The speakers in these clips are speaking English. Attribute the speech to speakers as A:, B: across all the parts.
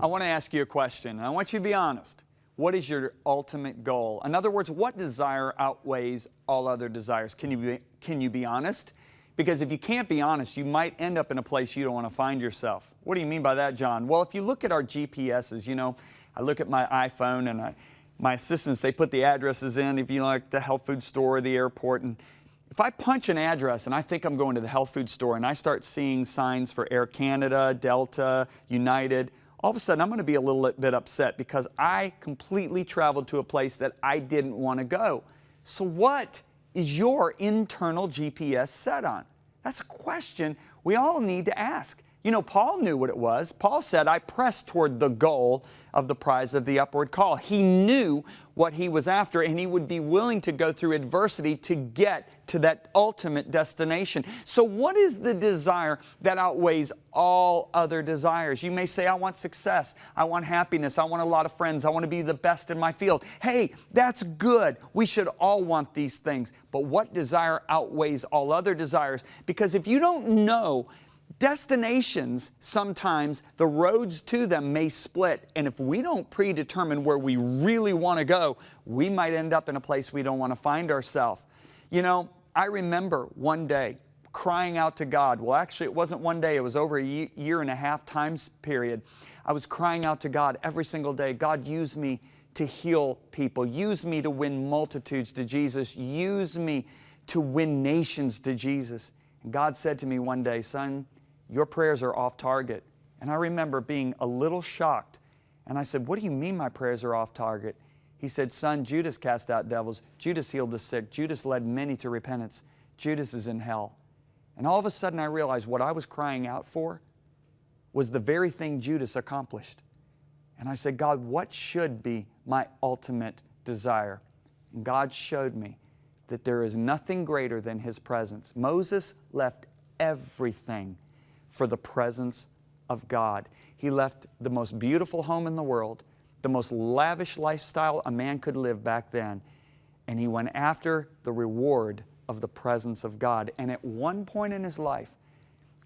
A: I want to ask you a question. I want you to be honest. What is your ultimate goal? In other words, what desire outweighs all other desires? Can you be honest? Because if you can't be honest, you might end up in a place you don't want to find yourself. What do you mean by that, John? Well, if you look at our GPSs, you know, I look at my iPhone and my assistants, they put the addresses in, if you like the health food store or the airport. And if I punch an address and I think I'm going to the health food store and I start seeing signs for Air Canada, Delta, United, all of a sudden I'm going to be a little bit upset because I completely traveled to a place that I didn't want to go. So what is your internal GPS set on? That's a question we all need to ask. You know, Paul knew what it was. Paul said, I press toward the goal of the prize of the upward call. He knew what he was after, and he would be willing to go through adversity to get to that ultimate destination. So what is the desire that outweighs all other desires? You may say, I want success. I want happiness. I want a lot of friends. I want to be the best in my field. Hey, that's good. We should all want these things. But what desire outweighs all other desires? Because if you don't know, destinations, sometimes the roads to them may split, and if we don't predetermine where we really want to go, we might end up in a place we don't want to find ourselves. You know, I remember one day crying out to God. Well, actually, it wasn't one day. It was over a year and a half time period. I was crying out to God every single day. God, use me to heal people. Use me to win multitudes to Jesus. Use me to win nations to Jesus. And God said to me one day, son, your prayers are off target. And I remember being a little shocked. And I said, what do you mean my prayers are off target? He said, son, Judas cast out devils. Judas healed the sick. Judas led many to repentance. Judas is in hell. And all of a sudden I realized what I was crying out for was the very thing Judas accomplished. And I said, God, what should be my ultimate desire? And God showed me that there is nothing greater than His presence. Moses left everything for the presence of God. He left the most beautiful home in the world, the most lavish lifestyle a man could live back then, and he went after the reward of the presence of God. And at one point in his life,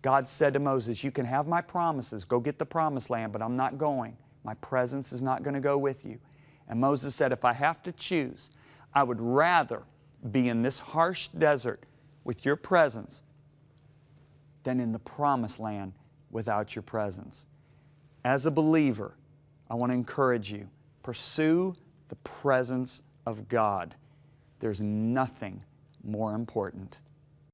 A: God said to Moses, you can have my promises, go get the promised land, but I'm not going. My presence is not going to go with you. And Moses said, if I have to choose, I would rather be in this harsh desert with your presence than in the promised land without your presence. As a believer, I want to encourage you, pursue the presence of God. There's nothing more important.